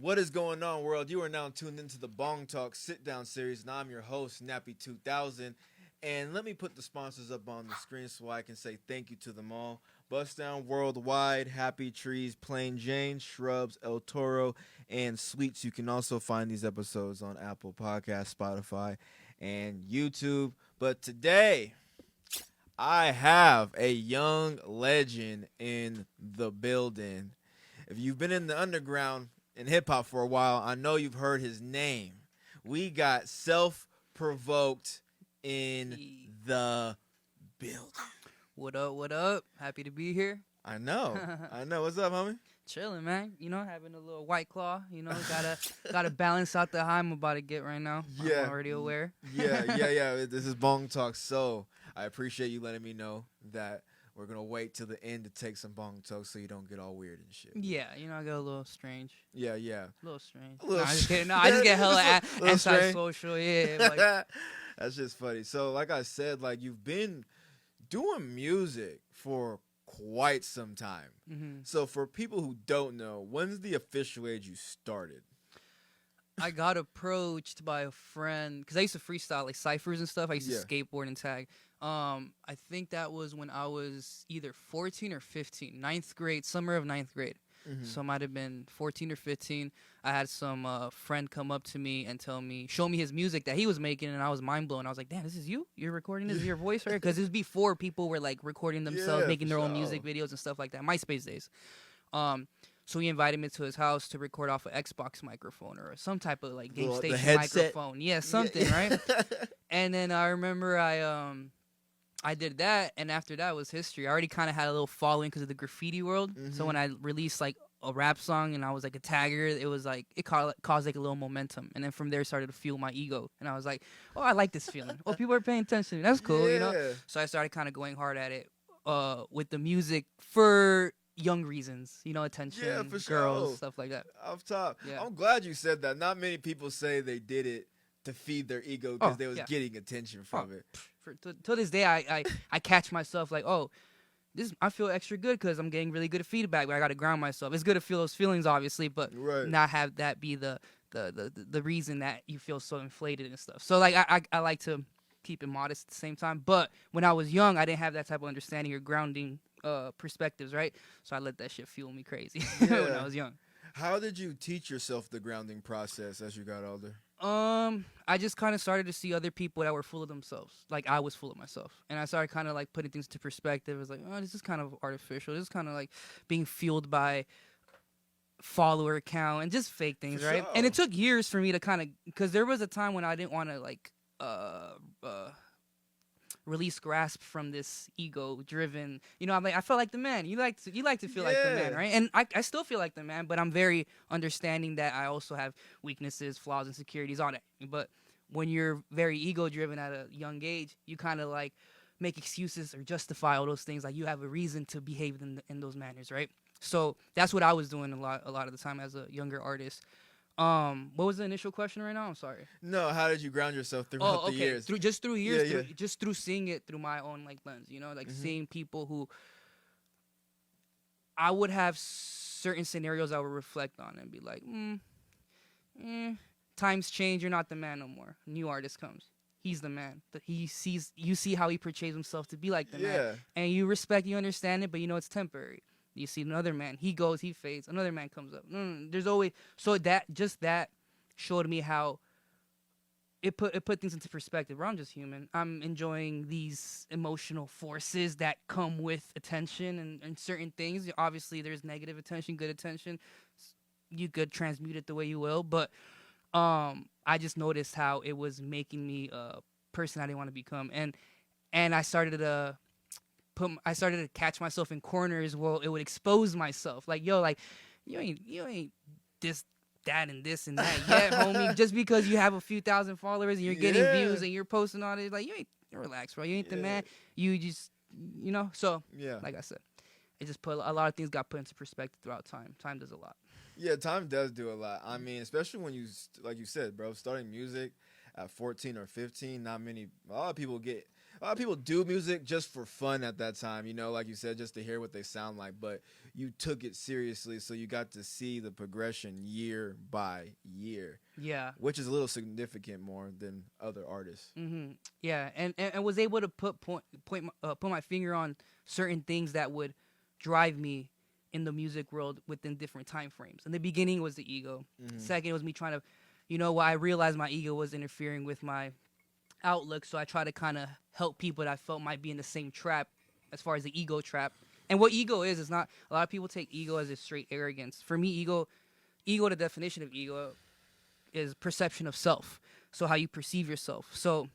What is going on, world? You are now tuned into the Bong Talk sit-down series, and I'm your host, Nappy2000. And let me put the sponsors up on the screen so I can say thank you to them all. Bust Down Worldwide, Happy Trees, Plain Jane, Shrubs, El Toro, and Sweets. You can also find these episodes on Apple Podcasts, Spotify, and YouTube. But today, I have a young legend in the building. If you've been in the underground in hip hop for a while, I know you've heard his name. We got Self Provoked in the building. What up? What up? Happy to be here. I know. What's up, homie? Chilling, man. You know, having a little White Claw. You know, gotta balance out the high I'm about to get right now. Yeah. I'm already aware. Yeah. This is Bong Talk. So I appreciate you letting me know that we're gonna wait till the end to take some Bong Talk so you don't get all weird and shit. Yeah, you know, I get a little strange. Yeah. A little strange. A little I just kidding. No, I just get hella strange. antisocial. Yeah, like, That's just funny. So, like I said, like you've been doing music for quite some time. mm-hmm. So, for people who don't know, when's the official age you started? I got approached by a friend because I used to freestyle like ciphers and stuff. I used to skateboard and tag. I think that was when I was either 14 or 15, ninth grade, summer of ninth grade. Mm-hmm. So it might have been 14 or 15. I had some friend come up to me and show me his music that he was making, and I was mind blown. I was like, "Damn, this is you? You're recording this? Is your voice right?" Because it was before people were like recording themselves, making their own music videos and stuff like that. MySpace days. So he invited me to his house to record off an Xbox microphone or some type of like game station microphone. Yeah, something, right? And then I remember I did that, and after that was history. I already kind of had a little following because of the graffiti world. Mm-hmm. So when I released like a rap song and I was like a tagger, it was like it caused like a little momentum, and then from there started to fuel my ego, and I was like, oh, I like this feeling. Oh, people are paying attention. That's cool, you know. So I started kind of going hard at it with the music for young reasons, you know, attention, for girls, sure. Stuff like that. Off top. Yeah. I'm glad you said that. Not many people say they did it to feed their ego because they was getting attention from it. To this day, I catch myself like, oh, I feel extra good because I'm getting really good at feedback, but I got to ground myself. It's good to feel those feelings, obviously, but not have that be the reason that you feel so inflated and stuff. So like I like to keep it modest at the same time. But when I was young, I didn't have that type of understanding or grounding perspectives, right? So I let that shit fuel me crazy when I was young. How did you teach yourself the grounding process as you got older? I just kind of started to see other people that were full of themselves, like I was full of myself, and I started kind of like putting things to perspective. It was like, oh, this is kind of artificial. This is kind of like being fueled by follower count and just fake things, right? And it took years for me to kind of, because there was a time when I didn't want to like release grasp from this ego driven, you know, I'm like, I felt like the man. You like to feel like the man, right? And I still feel like the man, but I'm very understanding that I also have weaknesses, flaws, insecurities, all that. But when you're very ego driven at a young age, you kind of like make excuses or justify all those things, like you have a reason to behave in those manners, right? So that's what I was doing a lot of the time as a younger artist. What was the initial question right now? I'm sorry. No, how did you ground yourself throughout the years? Through years, just through seeing it through my own like lens, you know, like seeing people who I would have certain scenarios I would reflect on and be like, times change, you're not the man no more. New artist comes. He's the man. You see how he portrays himself to be like the man. And you respect, you understand it, but you know it's temporary. You see another man, he goes, he fades, another man comes up. There's always, so that showed me how it put things into perspective. Where I'm just human. I'm enjoying these emotional forces that come with attention and certain things. Obviously, there's negative attention, good attention. You could transmute it the way you will, but I just noticed how it was making me a person I didn't want to become, and I started to catch myself in corners where it would expose myself. Like, yo, like you ain't this, that, and this and that yet, homie. Just because you have a few thousand followers and you're getting views and you're posting all this, like you relax, bro. You ain't the man. You just, you know. So like I said, it just put a lot of things got put into perspective throughout time. Time does a lot. Yeah, time does do a lot. I mean, especially when you, like you said, bro, starting music at 14 or 15, a lot of people get a lot of people do music just for fun at that time, you know, like you said, just to hear what they sound like. But you took it seriously, so you got to see the progression year by year. Yeah. Which is a little significant more than other artists. Mm-hmm. Yeah, and was able to put my finger on certain things that would drive me in the music world within different time frames. In the beginning was the ego. Second was me trying to, I realized my ego was interfering with my outlook, so I try to kind of help people that I felt might be in the same trap as far as the ego trap. And what ego is not, a lot of people take ego as a straight arrogance. For me, ego, the definition of ego is perception of self. So how you perceive yourself. So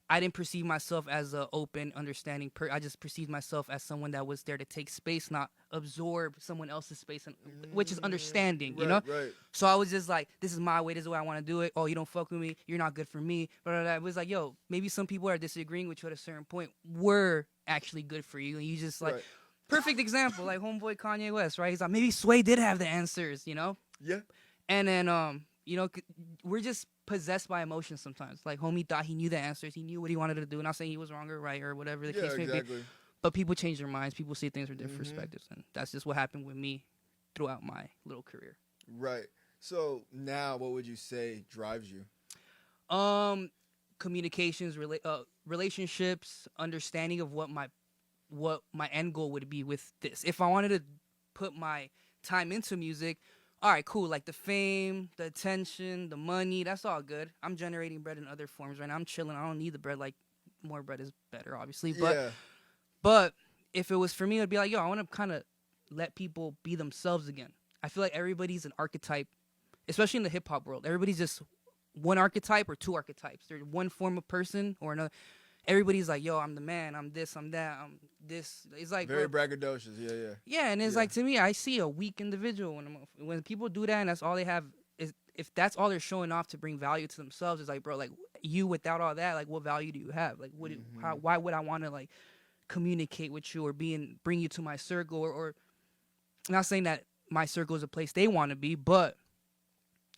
I didn't perceive myself as an open, understanding I just perceived myself as someone that was there to take space, not absorb someone else's space, which is understanding, you know? Right. So I was just like, this is my way, this is the way I want to do it. Oh, you don't fuck with me, you're not good for me. But it was like, yo, maybe some people are disagreeing with you at a certain point were actually good for you. And you just like, perfect example, like homeboy Kanye West, right? He's like, maybe Sway did have the answers, you know? Yeah. And then, we're just possessed by emotions sometimes. Like, homie thought he knew the answers. He knew what he wanted to do. Not saying he was wrong or right or whatever the case may be. But people change their minds. People see things from different perspectives. And that's just what happened with me throughout my little career. Right. So now what would you say drives you? Communications, relationships, understanding of what my end goal would be with this. If I wanted to put my time into music, all right, cool. Like the fame, the attention, the money, that's all good. I'm generating bread in other forms right now. I'm chilling. I don't need the bread. Like, more bread is better, obviously. But if it was for me, I'd be like, yo, I want to kind of let people be themselves again. I feel like everybody's an archetype, especially in the hip hop world. Everybody's just one archetype or two archetypes. They're one form of person or another. Everybody's like, yo, I'm the man. I'm this. I'm that. I'm this. It's like very braggadocious. Yeah. Yeah, and it's like, to me, I see a weak individual when people do that, and that's all they have is, if that's all they're showing off to bring value to themselves. It's like, bro, like, you without all that, like, what value do you have? Like, why would I want to like communicate with you or bring you to my circle or not saying that my circle is a place they want to be, but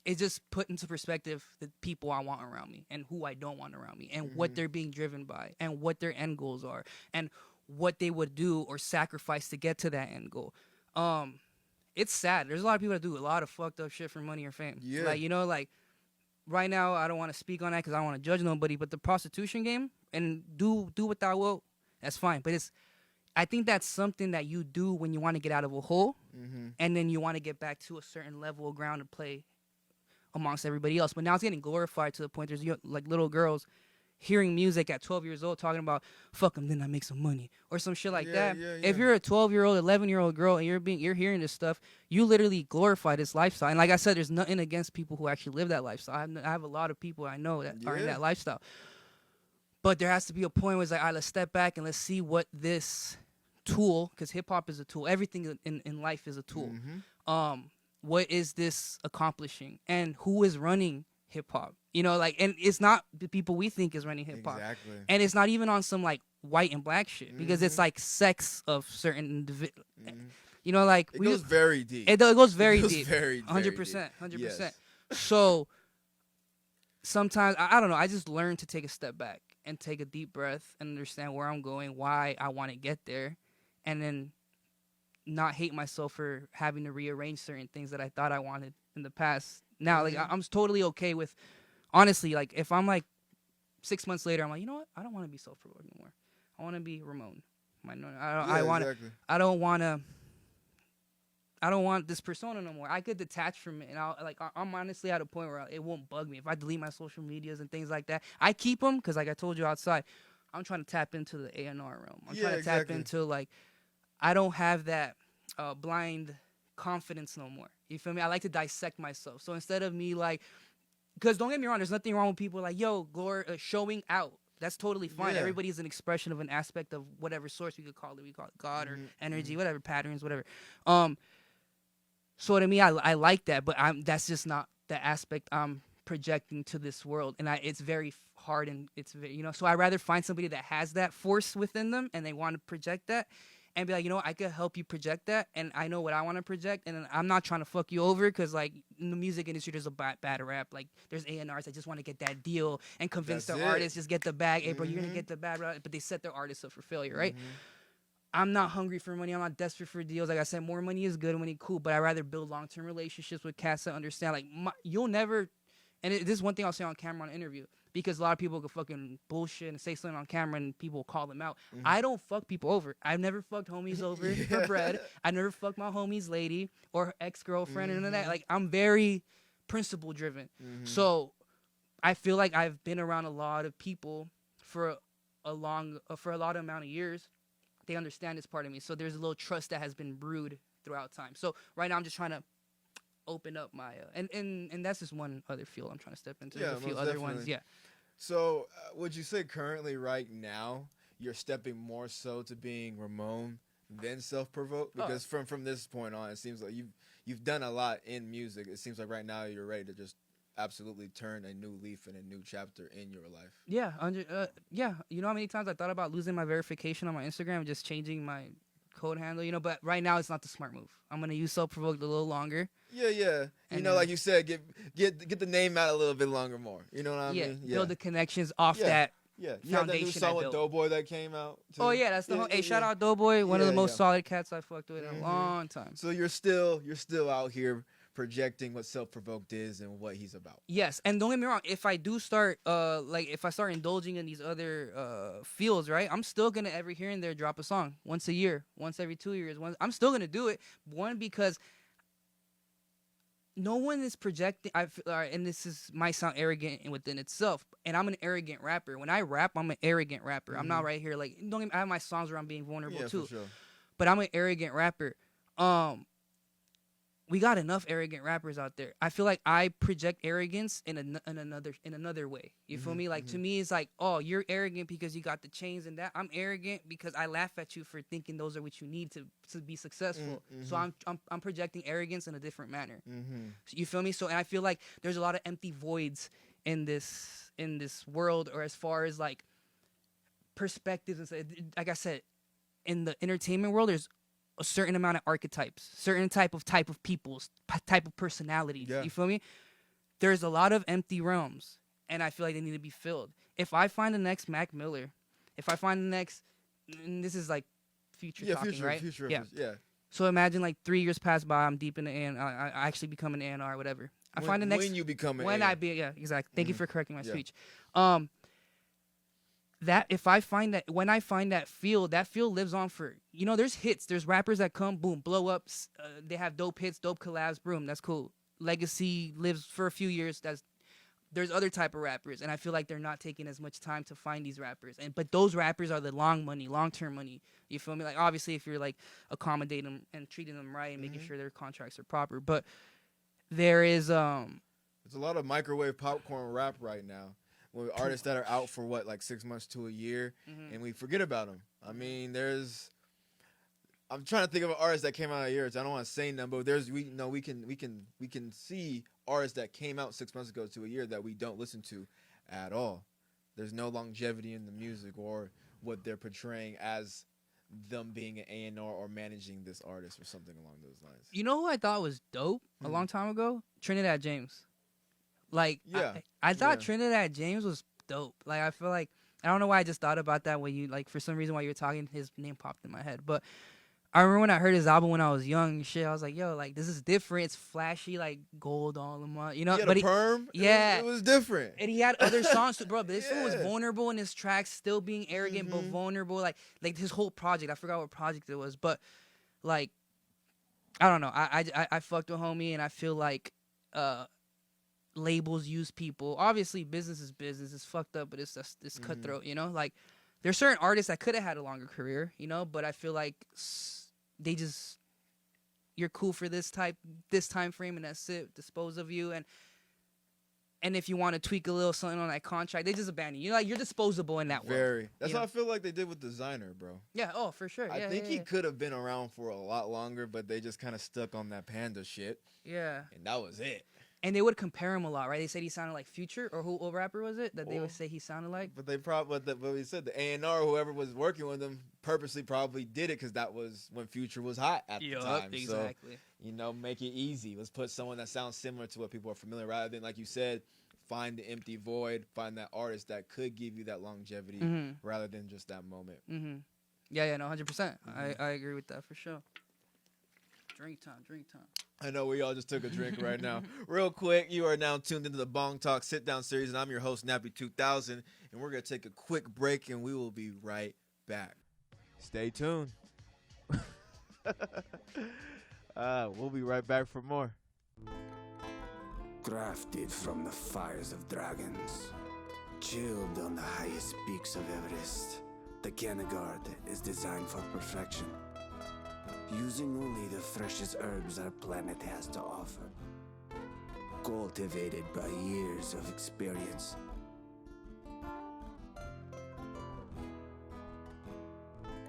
it's just put into perspective the people I want around me and who I don't want around me and what they're being driven by and what their end goals are and what they would do or sacrifice to get to that end goal. It's sad. There's a lot of people that do a lot of fucked up shit for money or fame. Yeah. Like, like right now, I don't want to speak on that because I don't want to judge nobody, but the prostitution game, and do what thou will, that's fine. But I think that's something that you do when you want to get out of a hole and then you want to get back to a certain level of ground to play amongst everybody else. But now it's getting glorified to the point there's like little girls hearing music at 12 years old talking about fuck them, then I make some money or some shit like that. Yeah. If you're a 12-year-old, 11-year-old girl and you're hearing this stuff, you literally glorify this lifestyle. And like I said, there's nothing against people who actually live that lifestyle. I have a lot of people I know that are in that lifestyle. But there has to be a point where it's like, all right, let's step back and let's see what this tool, because hip hop is a tool. Everything in life is a tool. What is this accomplishing? And who is running hip hop? And it's not the people we think is running hip hop. Exactly. And it's not even on some like white and black shit because it's like sex of certain individuals. It goes very deep. It goes very deep. Very 100%. Yes. So sometimes I don't know. I just learned to take a step back and take a deep breath and understand where I'm going, why I want to get there, and then not hate myself for having to rearrange certain things that I thought I wanted in the past. Now, like, I'm totally okay with, honestly, like, if I'm like 6 months later, I'm like, you know what? I don't want to be Self Provoked anymore. I want to be Ramon. I don't want this persona no more. I could detach from it, and I'm honestly at a point where it won't bug me if I delete my social medias and things like that. I keep them because, like I told you outside, I'm trying to tap into the A&R realm. I'm trying to tap into, like, I don't have that blind confidence no more. You feel me? I like to dissect myself. So instead of me like, because don't get me wrong, there's nothing wrong with people like, yo, showing out. That's totally fine. Yeah. Everybody's an expression of an aspect of whatever source we could call it. We call it God or energy, whatever, patterns, whatever. So to me, I like that, but that's just not the aspect I'm projecting to this world. And it's very hard, and it's very, so I'd rather find somebody that has that force within them and they want to project that. and be like, you know what, I could help you project that, and I know what I want to project, and I'm not trying to fuck you over, because like in the music industry there's a bad rap. Like there's A&Rs that just want to get that deal and convince their artists, just get the bag. Hey bro, you're gonna get the bag, but they set their artists up for failure, right? I'm not hungry for money. I'm not desperate for deals. Like I said, more money is good, money cool, but I rather build long-term relationships with cats that understand. Like you'll never, and this is one thing I'll say on camera on an interview, because a lot of people go fucking bullshit and say something on camera and people call them out. I don't fuck people over. I've never fucked homies over for bread. I never fucked my homie's lady or ex-girlfriend and none of that. Like I'm very principle driven. So I feel like I've been around a lot of people for a lot amount of years. They understand this part of me. So there's a little trust that has been brewed throughout time. So right now I'm just trying to open up my and that's just one other field I'm trying to step into. There's a few other ones. Yeah. So would you say currently right now you're stepping more so to being Ramon than Self Provoked? Because from this point on, it seems like you've done a lot in music. It seems like right now you're ready to just absolutely turn a new leaf and a new chapter in your life. Yeah, yeah. You know how many times I thought about losing my verification on my Instagram and just changing my code handle, you know, but right now it's not the smart move. I'm gonna use Self Provoked a little longer. Yeah. You know, like you said, get the name out a little bit longer more. You know what I mean? Yeah. Build the connections off that. Yeah, you had that new song with Doughboy that came out too. Oh yeah, that's the whole. Hey, shout out Doughboy, one of the most solid cats I fucked with in a long time. So you're still out here projecting what Self Provoked is and what he's about. Yes, and don't get me wrong. If I do start, if I start indulging in these other fields, right, I'm still gonna every here and there drop a song once a year, once every 2 years. I'm still gonna do it. One, because no one is projecting. And this might sound arrogant within itself, and I'm an arrogant rapper. When I rap, I'm an arrogant rapper. I'm not right here like I have my songs where I'm being vulnerable too, for sure. But I'm an arrogant rapper. We got enough arrogant rappers out there. I feel like I project arrogance in another way. You feel me? Like to me, it's like, oh, you're arrogant because you got the chains and that. I'm arrogant because I laugh at you for thinking those are what you need to be successful. So I'm projecting arrogance in a different manner. So you feel me? So and I feel like there's a lot of empty voids in this world, or as far as like perspectives and like I said, in the entertainment world, there's a certain amount of archetypes, certain type of people, type of personalities. Yeah. You feel me? There's a lot of empty realms, and I feel like they need to be filled. If I find the next Mac Miller, if I find the next, and this is like future talking, right? Yeah. So imagine like 3 years pass by, I'm deep in the A&R, I actually become an A&R or whatever. Find the next when you become an when A&R. I be exactly. Thank you for correcting my speech. That if I find that when I find that field lives on for, you know, there's hits, there's rappers that come, boom, blow up, they have dope hits, dope collabs, boom, that's cool. Legacy lives for a few years. There's other type of rappers, and I feel like they're not taking as much time to find these rappers. But those rappers are the long-term money. You feel me? Like obviously, if you're like accommodating them and treating them right and making sure their contracts are proper, but there is there's a lot of microwave popcorn rap right now. With artists that are out for like 6 months to a year, and we forget about them. I mean, I'm trying to think of an artist that came out a year. I don't want to say none, but we can see artists that came out 6 months ago to a year that we don't listen to at all. There's no longevity in the music or what they're portraying as them being an A&R or managing this artist or something along those lines. You know who I thought was dope a long time ago? Trinidad James. Like, I thought Trinidad James was dope. Like, I feel like, I don't know why I just thought about that when you, like, for some reason while you were talking, his name popped in my head. But I remember when I heard his album when I was young and shit, I was like, yo, like, this is different. It's flashy, like, gold all in one, you know? But perm? Yeah. It was different. And he had other songs, too, bro. But this one was vulnerable in his tracks, still being arrogant, but vulnerable. Like his whole project, I forgot what project it was. But, like, I don't know. I fucked with homie, and I feel like, labels use people. Obviously, business is business. It's fucked up, but it's just it's cutthroat, you know? Like, there's certain artists that could have had a longer career, you know? But I feel like they just, you're cool for this time frame, and that's it. Dispose of you. And if you want to tweak a little something on that contract, they just abandon you. You know, like, you're disposable in that world. That's how I feel like they did with Designer, bro. Yeah, oh, for sure. I think he could have been around for a lot longer, but they just kind of stuck on that Panda shit. Yeah. And that was it. And they would compare him a lot, right? They said he sounded like Future, or what rapper was it that they would say he sounded like? But they probably, but we said the A&R, whoever was working with him, purposely probably did it because that was when Future was hot at the time. Exactly. So, make it easy. Let's put someone that sounds similar to what people are familiar, rather than, like you said, find the empty void, find that artist that could give you that longevity, rather than just that moment. Yeah, no, 100%. I agree with that for sure. Drink time. I know we all just took a drink right now. Real quick, you are now tuned into the Bong Talk sit-down series, and I'm your host, Nappy2000, and we're going to take a quick break, and we will be right back. Stay tuned. We'll be right back for more. Crafted from the fires of dragons, chilled on the highest peaks of Everest, the Canagard is designed for perfection. Using only the freshest herbs our planet has to offer. Cultivated by years of experience.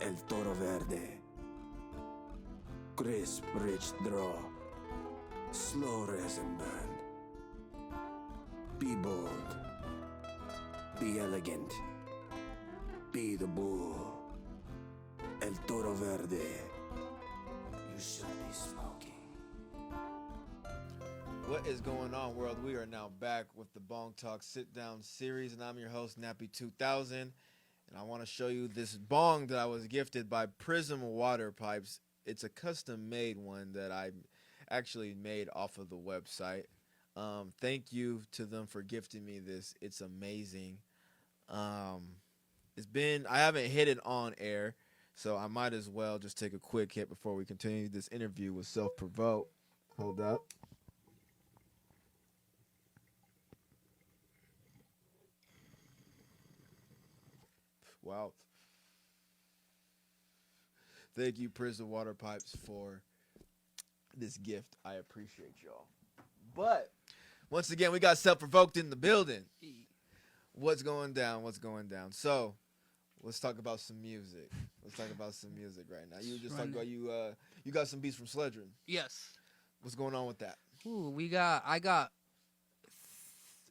El Toro Verde. Crisp, rich draw. Slow resin burn. Be bold. Be elegant. Be the bull. El Toro Verde. You should be smoking. What is going on, world? We are now back with the Bong Talk sit-down series, and I'm your host, Nappy2000, and I want to show you this bong that I was gifted by Prism Water Pipes. It's a custom-made one that I actually made off of the website. Thank you to them for gifting me this. It's amazing. I haven't hit it on air, so I might as well just take a quick hit before we continue this interview with Self Provoked. Hold up. Wow. Thank you, Prism Water Pipes, for this gift. I appreciate y'all. But once again, we got Self Provoked in the building. What's going down? So, let's talk about some music. Right now. You just talked about you got some beats from Sledgerin. Yes. What's going on with that? Ooh,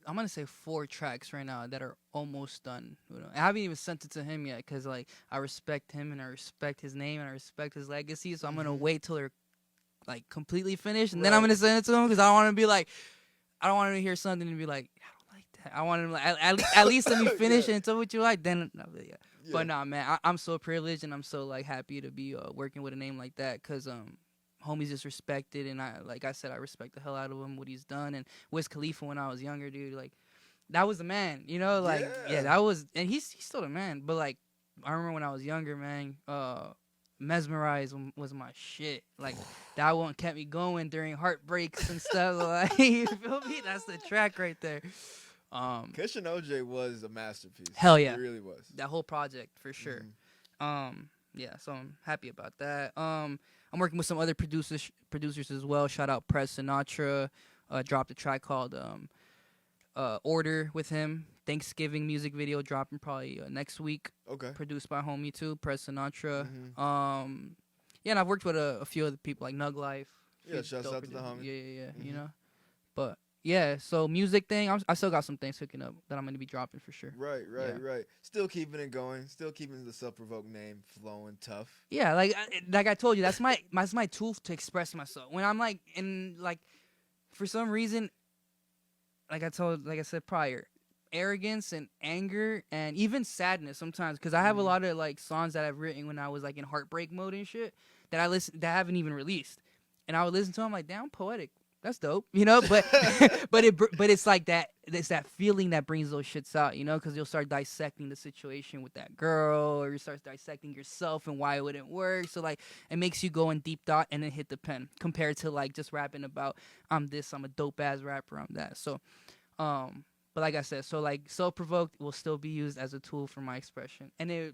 I'm gonna say 4 tracks right now that are almost done. I haven't even sent it to him yet because I respect him and I respect his name and I respect his legacy. So I'm gonna wait till they're completely finished and then I'm gonna send it to him because I don't want to be I don't want him to hear something and be like, I don't like that. I want him at least let me finish it and tell what you like. Then yeah. But nah, man, I'm so privileged and I'm so happy to be working with a name like that because homie's just respected, and I said, I respect the hell out of him, what he's done. And Wiz Khalifa when I was younger, dude, that was the man, that was, and he's still the man. But I remember when I was younger, man, Mesmerize was my shit. That one kept me going during heartbreaks and stuff. You feel me? That's the track right there. Kishan OJ was a masterpiece. Hell yeah, it really was. That whole project for sure. Yeah, so I'm happy about that. I'm working with some other producers as well. Shout out Prez Sinatra. Dropped a track called Order with him. Thanksgiving music video dropping probably next week. Okay. Produced by homie too, Prez Sinatra. Yeah, and I've worked with a few other people like Nug Life. Yeah, shouts out to the homie. Yeah, you know. But yeah, so music thing, I still got some things cooking up that I'm going to be dropping for sure. Right. Still keeping it going. Still keeping the Self-Provoked name flowing tough. Yeah, like I told you, that's my tool to express myself. When I'm for some reason, like I said prior, arrogance and anger and even sadness sometimes, because I have a lot of songs that I've written when I was in heartbreak mode and shit that I haven't even released, and I would listen to them damn, poetic. That's dope, but it's that feeling that brings those shits out, because you'll start dissecting the situation with that girl, or you start dissecting yourself and why it wouldn't work. So it makes you go in deep thought and then hit the pen, compared to just rapping about I'm a dope ass rapper, I'm that. So, but like I said, so Self Provoked will still be used as a tool for my expression, and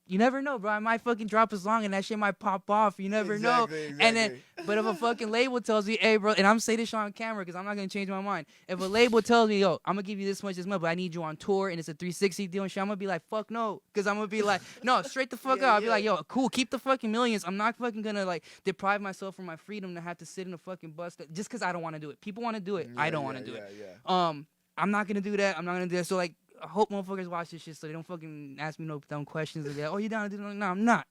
you never know, bro. I might fucking drop a song and that shit might pop off. You never know. Exactly. And then, but if a fucking label tells me, hey, bro, and I'm saying this shit on camera because I'm not gonna change my mind. If a label tells me, yo, I'm gonna give you this much, but I need you on tour and it's a 360 deal and shit, I'm gonna be like, fuck no, because I'm gonna be like, no, straight the fuck out. I'll be like, yo, cool, keep the fucking millions. I'm not fucking gonna like deprive myself from my freedom to have to sit in a fucking bus just because I don't want to do it. People want to do it. I don't want to do it. I'm not gonna do that. I'm not gonna do that. So like, I hope motherfuckers watch this shit so they don't fucking ask me no dumb questions and be like, oh, you down to do that? No, I'm not.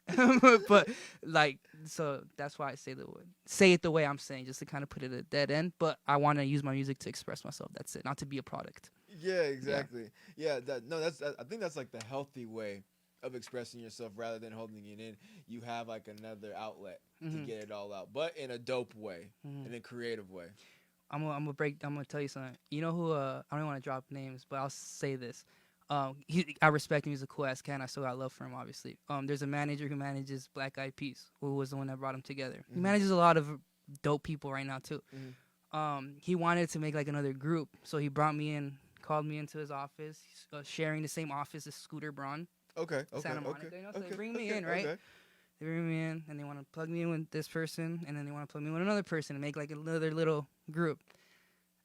But like, so that's why I say it the way I'm saying, just to kind of put it at a dead end. But I want to use my music to express myself. That's it, not to be a product. Yeah, exactly. Yeah, I think that's like the healthy way of expressing yourself rather than holding it in. You have like another outlet to get it all out, but in a dope way, in a creative way. I'm gonna tell you something. You know who? I don't want to drop names, but I'll say this. I respect him. He's a cool ass cat. And I still got love for him, obviously. There's a manager who manages Black Eyed Peas, who was the one that brought him together. He manages a lot of dope people right now too. He wanted to make like another group, so he brought me in, called me into his office, sharing the same office as Scooter Braun. Santa Monica. You know, so they bring me in, right? They bring me in, and they want to plug me in with this person, and then they want to plug me in with another person and make like another little group.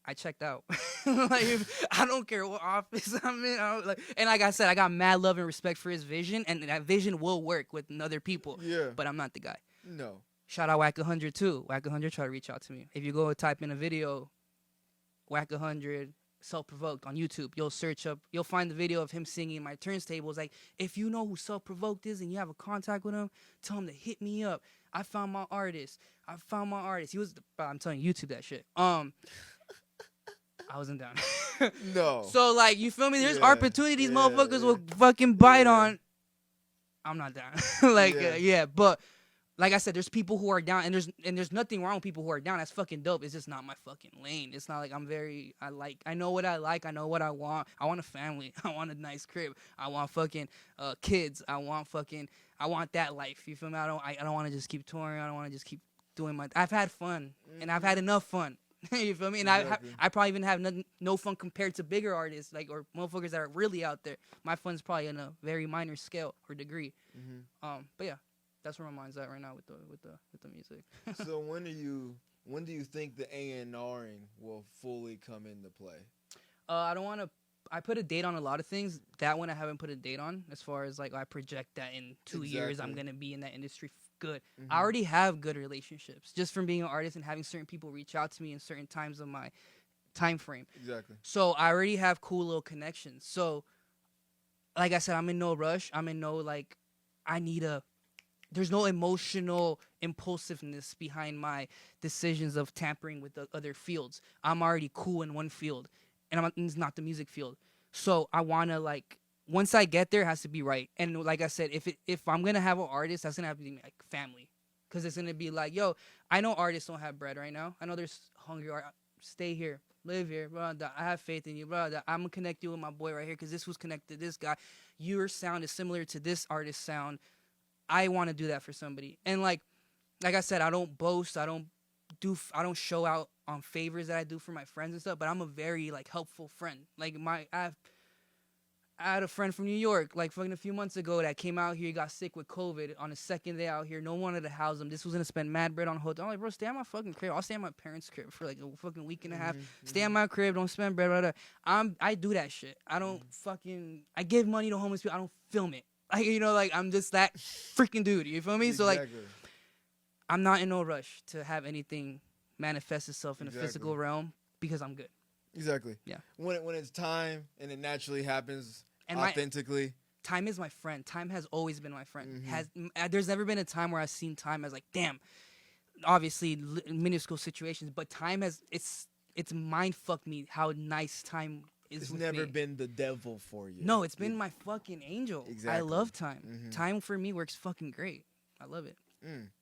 I checked out. Like, I don't care what office I'm in. And like I said, I got mad love and respect for his vision, and that vision will work with other people. Yeah. But I'm not the guy. No. Shout out Whack 100 too. Whack 100 try to reach out to me. If you go type in a video, Whack 100 Self Provoked on YouTube, you'll find the video of him singing My Turntables. Like, if you know who Self Provoked is and you have a contact with him, tell him to hit me up. I found my artist. He was, I'm telling you, YouTube that shit. I wasn't down. No. So like, you feel me? There's opportunities motherfuckers will fucking bite on. I'm not down. But like I said, there's people who are down, and there's nothing wrong with people who are down. That's fucking dope. It's just not my fucking lane. It's not like I know what I like. I know what I want. I want a family. I want a nice crib. I want fucking kids. I want that life. You feel me? I don't want to just keep touring. I don't want to just keep doing I've had fun, and I've had enough fun. You feel me? And exactly. I probably even have no fun compared to bigger artists, like, or motherfuckers that are really out there. My fun's probably in a very minor scale or degree. But yeah, that's where my mind's at right now with the music. So when do you think the A&Ring will fully come into play? I put a date on a lot of things. That one I haven't put a date on, as far as like I project that in 2 years I'm gonna be in that industry good. I already have good relationships just from being an artist and having certain people reach out to me in certain times of my time frame. Exactly. So I already have cool little connections. So like I said, I'm in no rush. I'm in no like there's no emotional impulsiveness behind my decisions of tampering with the other fields. I'm already cool in one field, and it's not the music field. So I want to, like, once I get there, it has to be right. And like I said, if I'm going to have an artist, that's going to have to be like family. Because it's going to be like, yo, I know artists don't have bread right now. I know there's hungry artists. Stay here. Live here, bro. I have faith in you, bro. I'm going to connect you with my boy right here because this was connected to this guy. Your sound is similar to this artist's sound. I want to do that for somebody. And like I said, I don't boast. I don't show out on favors that I do for my friends and stuff, but I'm a very like helpful friend. Like I had a friend from New York, like fucking a few months ago, that came out here, got sick with COVID on his second day out here. No one wanted to house him. This was gonna spend mad bread on hotel. I'm like, bro, stay at my fucking crib. I'll stay at my parents' crib for like a fucking week and a half. Stay at my crib. Don't spend bread. Blah, blah. I do that shit. I don't I give money to homeless people. I don't film it. Like, you know, like, I'm just that freaking dude. You feel me? Exactly. So, like, I'm not in no rush to have anything manifest itself in the physical realm because I'm good. Exactly. Yeah. When it's time and it naturally happens and authentically. Time is my friend. Time has always been my friend. There's never been a time where I've seen time as like, damn, obviously minuscule situations, but time has, it's mind fucked me how nice time is. It's never been the devil for you. No, it's been my fucking angel. Exactly. I love time. Time for me works fucking great. I love it.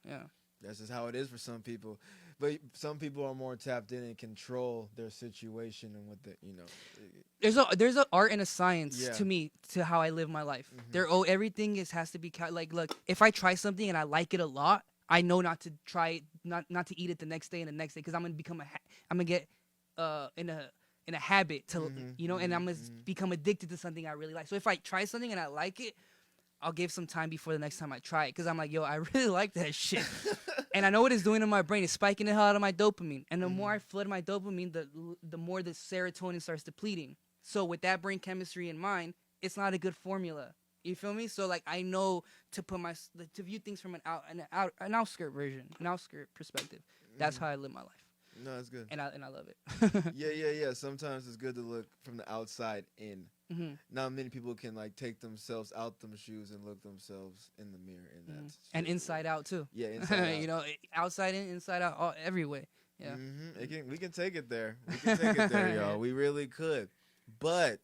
Yeah. That's just how it is for some people. But some people are more tapped in and control their situation and what the, you know. There's an art and a science to me, to how I live my life. Everything has to be like, look, if I try something and I like it a lot, I know not to try it, not to eat it the next day and the next day, because I'm gonna get in a habit to you know, and I'm gonna become addicted to something I really like. So if I try something and I like it, I'll give some time before the next time I try it, because I'm like, yo, I really like that shit. And I know what it's doing to my brain. It's spiking the hell out of my dopamine. And the more I flood my dopamine, the more the serotonin starts depleting. So with that brain chemistry in mind, it's not a good formula. You feel me? So like I know to put to view things from an outskirt perspective. That's how I live my life. No, that's good. And I love it. Yeah. Sometimes it's good to look from the outside in. Not many people can like take themselves out them shoes and look themselves in the mirror, and that's and inside out too. Yeah, inside out. You know, outside in, inside out, every way. Yeah. We can take it there. We can take it there, y'all. We really could, but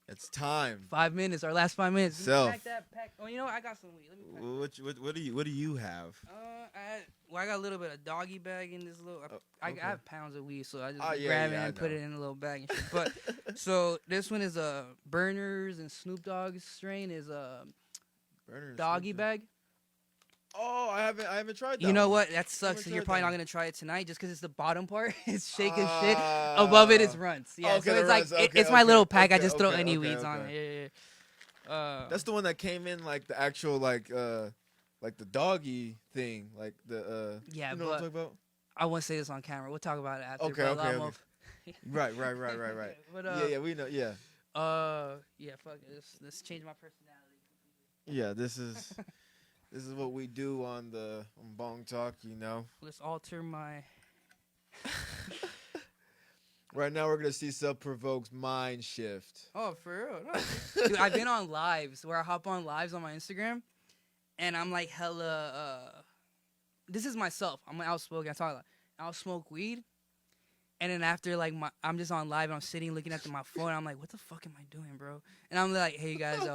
it's time. 5 minutes. Our last 5 minutes. Self. Pack. Oh, you know what? I got some weed. Let me pack What do you have? I got a little bit of doggy bag in this little. I have pounds of weed, so I just yeah, grab it and put it in a little bag and shit. But so this one is a Burners and Snoop Dogg's strain is a doggy bag. Oh, I haven't tried that. You know one. what? That sucks. And you're probably not gonna try it tonight, just because it's the bottom part. It's shaking Ah. shit. Above it is runts. Yeah, Okay, so it's like runs. it's my little pack. I Okay, just throw okay, any okay, weeds on okay. it. Yeah. That's the one that came in like the actual like the doggy thing, like the Yeah, you know what I'm talking about? I won't say this on camera. We'll talk about it after. Okay, but okay. Right. But, Yeah, we know. Yeah. Yeah. Fuck it. Let's change my personality. Yeah, this is what we do on Bong Talk, you know. Let's alter my. Right now, we're gonna see Self Provoked's mind shift. Oh, for real? No. Dude, I've been on lives where I hop on lives on my Instagram, and I'm like hella. This is myself. I'm outspoken. I talk a lot. I'll smoke weed, and then after like I'm just on live and I'm sitting looking at my phone. And I'm like, what the fuck am I doing, bro? And I'm like, hey guys,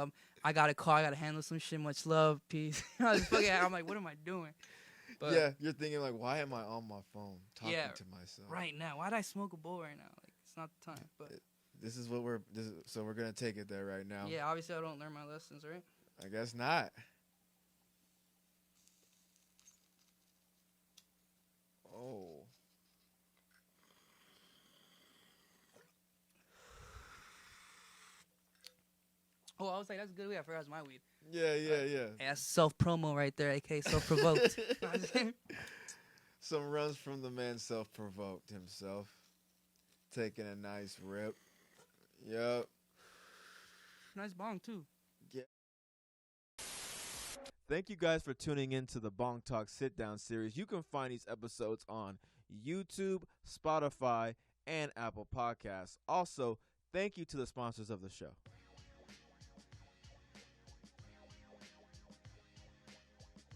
I got a call. I gotta handle some shit. Much love, peace. I'm like, what am I doing? But, yeah, you're thinking like, why am I on my phone talking to myself right now? Why'd I smoke a bowl right now? Like, it's not the time. But so we're gonna take it there right now. Yeah, obviously I don't learn my lessons, right? I guess not. Oh. Oh, I was like, that's good weed. I forgot it's my weed. Yeah. Hey, that's self-promo right there, aka Self-Provoked. Some runs from the man Self Provoked himself. Taking a nice rip. Yup. Nice bong, too. Yeah. Thank you guys for tuning in to the Bong Talk Sit Down series. You can find these episodes on YouTube, Spotify, and Apple Podcasts. Also, thank you to the sponsors of the show.